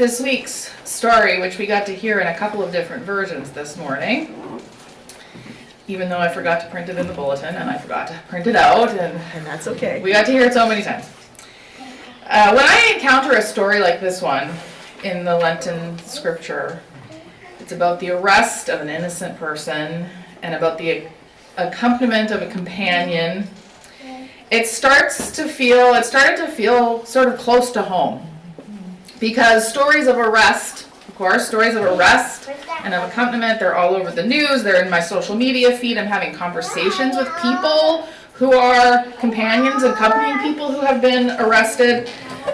this week's story, which we got to hear in a couple of different versions this morning, even though I forgot to print it in the bulletin and I forgot to print it out, And that's okay. we got to hear it so many times. When I encounter a story like this one in the Lenten scripture, it's about the arrest of an innocent person and about the accompaniment of a companion. It started to feel sort of close to home. Because stories of arrest, of course, stories of arrest and of accompaniment, they're all over the news, they're in my social media feed. I'm having conversations with people who are companions, accompanying people who have been arrested.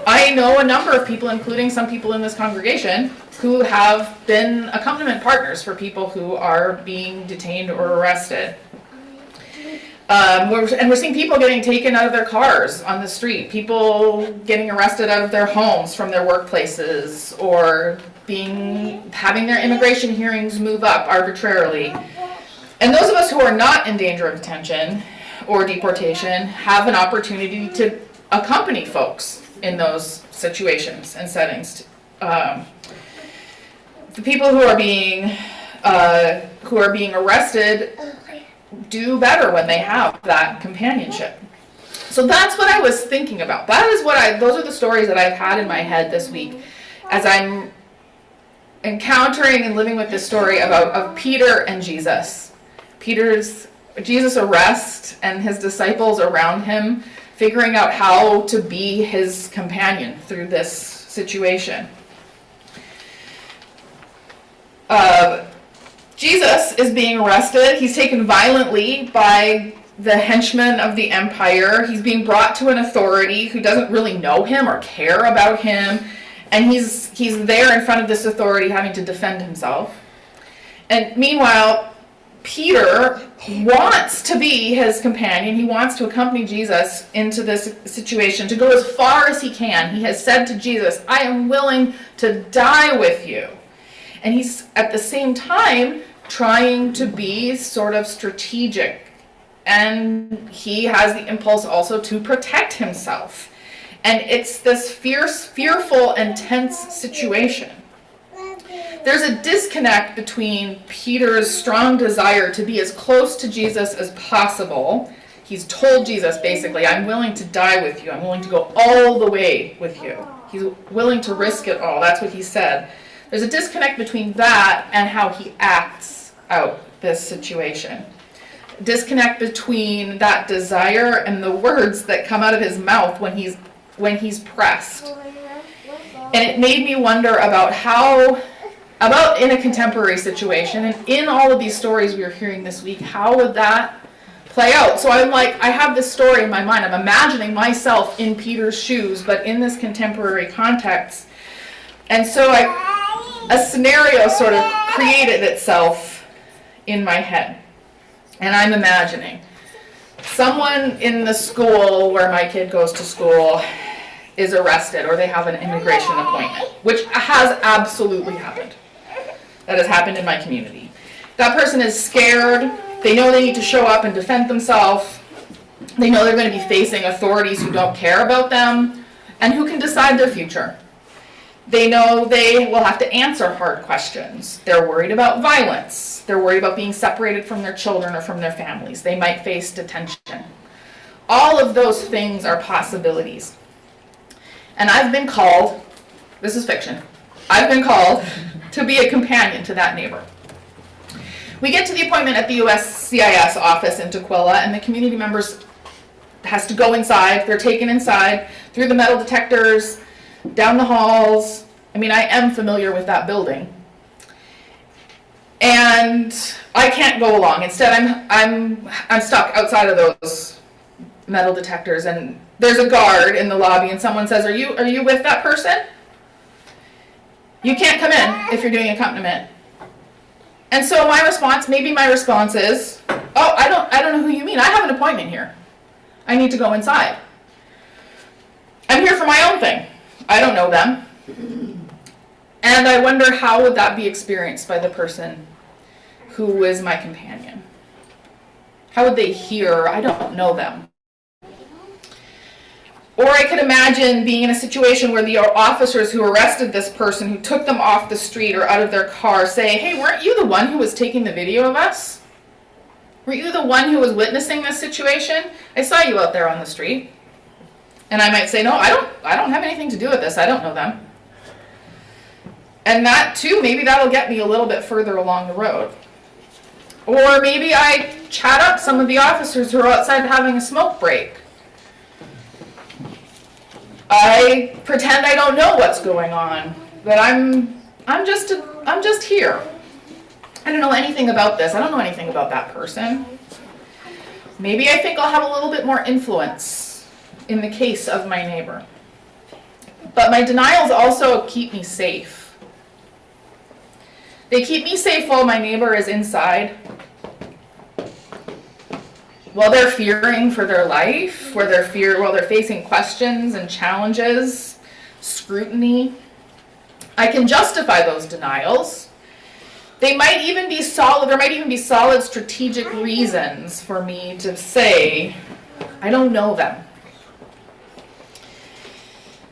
I know a number of people, including some people in this congregation, who have been accompaniment partners for people who are being detained or arrested. We're seeing people getting taken out of their cars on the street, people getting arrested out of their homes from their workplaces, or having their immigration hearings move up arbitrarily. And those of us who are not in danger of detention or deportation have an opportunity to accompany folks in those situations and settings. The people who are being arrested do better when they have that companionship. So that's what I was thinking about. Those are the stories that I've had in my head this week as I'm encountering and living with this story of Peter and Jesus. Jesus' arrest and his disciples around him figuring out how to be his companion through this situation. Jesus is being arrested. He's taken violently by the henchmen of the empire. He's being brought to an authority who doesn't really know him or care about him. And he's there in front of this authority having to defend himself. And meanwhile, Peter wants to be his companion. He wants to accompany Jesus into this situation, to go as far as he can. He has said to Jesus, I am willing to die with you. And he's at the same time trying to be sort of strategic. And he has the impulse also to protect himself. And it's this fearful and tense situation. There's a disconnect between Peter's strong desire to be as close to Jesus as possible. He's told Jesus, basically, I'm willing to die with you. I'm willing to go all the way with you. He's willing to risk it all. That's what he said. There's a disconnect between that and how he acts out this situation. Disconnect between that desire and the words that come out of his mouth when he's pressed. And it made me wonder about in a contemporary situation, and in all of these stories we were hearing this week, how would that play out? So I'm like, I have this story in my mind. I'm imagining myself in Peter's shoes, but in this contemporary context. And so a scenario sort of created itself in my head. And I'm imagining someone in the school where my kid goes to school is arrested, or they have an immigration appointment, which has absolutely happened. That has happened in my community. That person is scared. They know they need to show up and defend themselves. They know they're going to be facing authorities who don't care about them and who can decide their future. They know they will have to answer hard questions. They're worried about violence. They're worried about being separated from their children or from their families. They might face detention. All of those things are possibilities. And I've been called, this is fiction, I've been called to be a companion to that neighbor. We get to the appointment at the USCIS office in Tukwila, and the community members has to go inside. They're taken inside through the metal detectors, down the halls. I mean, I am familiar with that building. And I can't go along. Instead, I'm stuck outside of those metal detectors, and there's a guard in the lobby, and someone says, are you with that person? You can't come in if you're doing accompaniment. And so my response is, oh, I don't know who you mean. I have an appointment here. I need to go inside. I'm here for my own thing. I don't know them. And I wonder, how would that be experienced by the person who is my companion? How would they hear, I don't know them? Or I could imagine being in a situation where the officers who arrested this person, who took them off the street or out of their car, say, hey, weren't you the one who was taking the video of us? Were you the one who was witnessing this situation? I saw you out there on the street. And I might say, no, I don't have anything to do with this. I don't know them. And that too, maybe that'll get me a little bit further along the road. Or maybe I chat up some of the officers who are outside having a smoke break. I pretend I don't know what's going on, that I'm just here. I don't know anything about this. I don't know anything about that person. Maybe I think I'll have a little bit more influence in the case of my neighbor. But my denials also keep me safe. They keep me safe while my neighbor is inside, while they're fearing for their life, while they're facing questions and challenges, scrutiny. I can justify those denials. There might even be solid strategic reasons for me to say, I don't know them.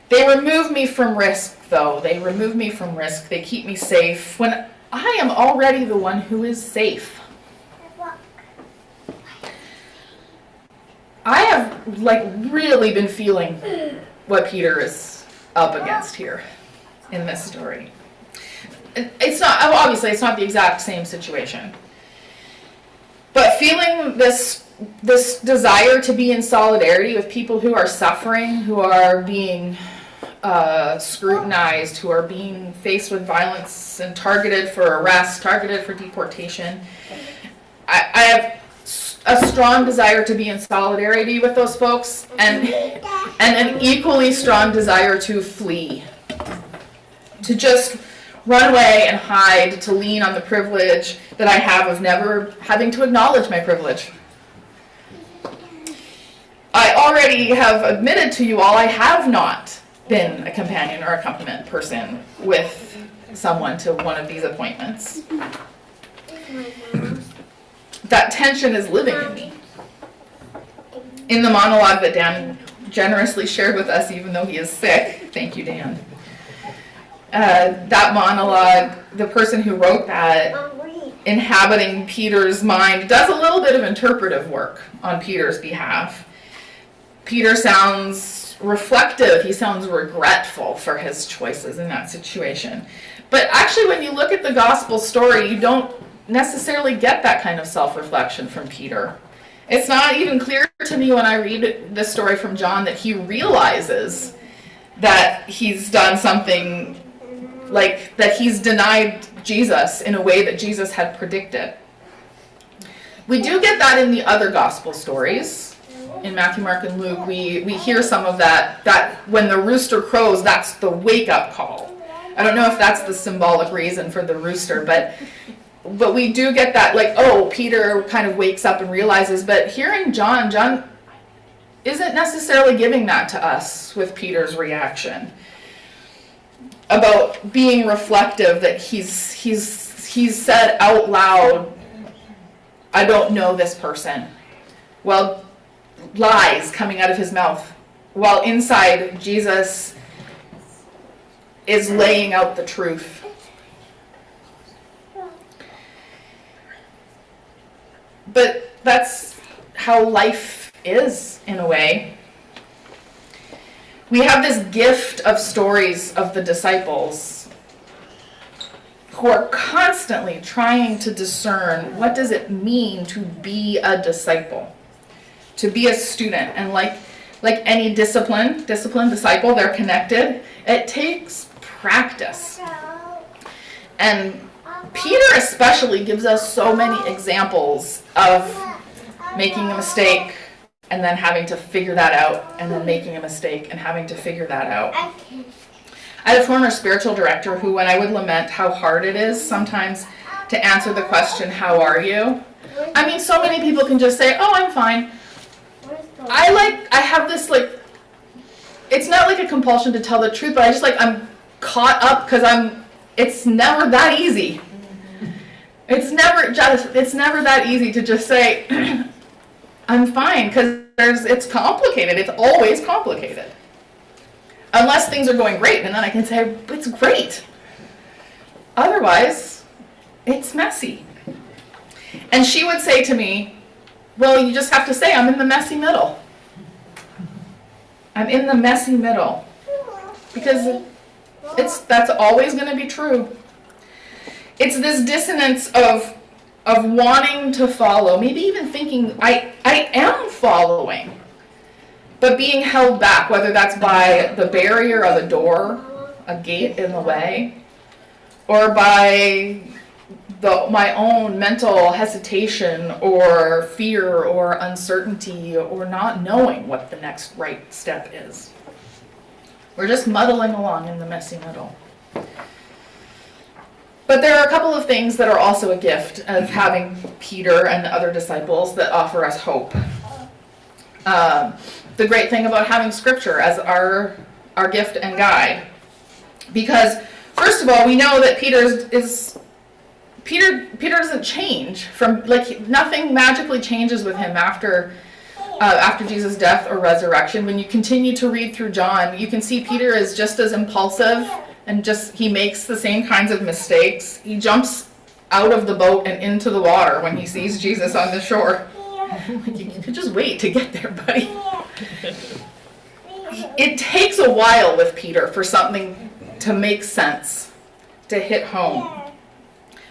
They remove me from risk, though. They remove me from risk. They keep me safe when I am already the one who is safe. I have really been feeling what Peter is up against here in this story. It's not the exact same situation. But feeling this desire to be in solidarity with people who are suffering, who are being scrutinized, who are being faced with violence and targeted for arrest, targeted for deportation. I have a strong desire to be in solidarity with those folks, and an equally strong desire to flee, to just run away and hide, to lean on the privilege that I have of never having to acknowledge my privilege. I already have admitted to you all I have not been a companion or accompaniment person with someone to one of these appointments. That tension is living in me. In the monologue that Dan generously shared with us, even though he is sick, thank you, Dan. That monologue, the person who wrote that, inhabiting Peter's mind, does a little bit of interpretive work on Peter's behalf. Peter sounds reflective. He sounds regretful for his choices in that situation. But actually, when you look at the gospel story, you don't necessarily get that kind of self-reflection from Peter. It's not even clear to me when I read this story from John that he realizes that he's done something, like that he's denied Jesus in a way that Jesus had predicted. We do get that in the other gospel stories. In Matthew, Mark, and Luke, we hear some of that when the rooster crows, that's the wake-up call. I don't know if that's the symbolic reason for the rooster, but we do get that, Peter kind of wakes up and realizes. But here in John isn't necessarily giving that to us with Peter's reaction about being reflective, that he's said out loud, I don't know this person. Well, lies coming out of his mouth, while inside Jesus is laying out the truth. But that's how life is, in a way. We have this gift of stories of the disciples who are constantly trying to discern, what does it mean to be a disciple, to be a student? And like any discipline, disciple, they're connected. It takes practice. And Peter especially gives us so many examples of making a mistake and then having to figure that out, and then making a mistake and having to figure that out. I had a former spiritual director who, when I would lament how hard it is sometimes to answer the question, how are you? I mean, so many people can just say, oh, I'm fine. I have this, it's not like a compulsion to tell the truth, but I just, I'm caught up because it's never that easy. It's never that easy to just say, I'm fine, because it's complicated. It's always complicated. Unless things are going great, and then I can say, it's great. Otherwise, it's messy. And she would say to me, well, you just have to say, I'm in the messy middle. I'm in the messy middle. Because that's always going to be true. It's this dissonance of wanting to follow, maybe even thinking, I am following, but being held back, whether that's by the barrier of a door, a gate in the way, or by my own mental hesitation or fear or uncertainty or not knowing what the next right step is. We're just muddling along in the messy middle. But there are a couple of things that are also a gift of having Peter and the other disciples that offer us hope. The great thing about having Scripture as our gift and guide. Because, first of all, we know that Peter doesn't change from, like, nothing magically changes with him after Jesus' death or resurrection. When you continue to read through John, you can see Peter is just as impulsive and he makes the same kinds of mistakes. He jumps out of the boat and into the water when he sees Jesus on the shore. Like, you could just wait to get there, buddy. It takes a while with Peter for something to make sense, to hit home.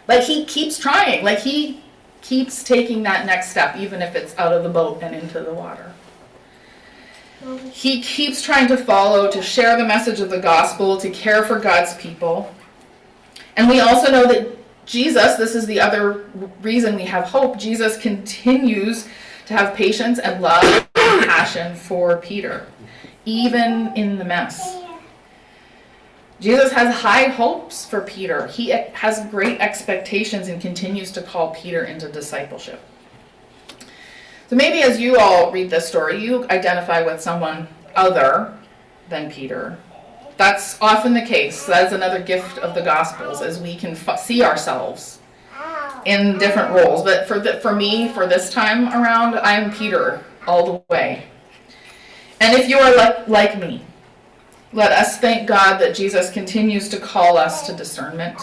Like, he keeps trying. Like, he keeps taking that next step, even if it's out of the boat and into the water. He keeps trying to follow, to share the message of the gospel, to care for God's people. And we also know that Jesus, this is the other reason we have hope, Jesus continues to have patience and love and passion for Peter, even in the mess. Jesus has high hopes for Peter. He has great expectations and continues to call Peter into discipleship. So maybe as you all read this story, you identify with someone other than Peter. That's often the case. That's another gift of the Gospels, is we can see ourselves in different roles. But for me, for this time around, I'm Peter all the way. And if you are like me, let us thank God that Jesus continues to call us to discernment,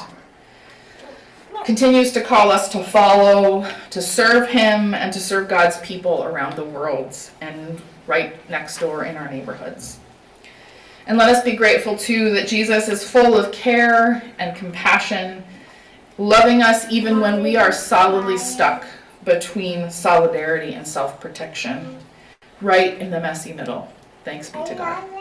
continues to call us to follow, to serve him, and to serve God's people around the world and right next door in our neighborhoods. And let us be grateful, too, that Jesus is full of care and compassion, loving us even when we are solidly stuck between solidarity and self-protection, right in the messy middle. Thanks be to God.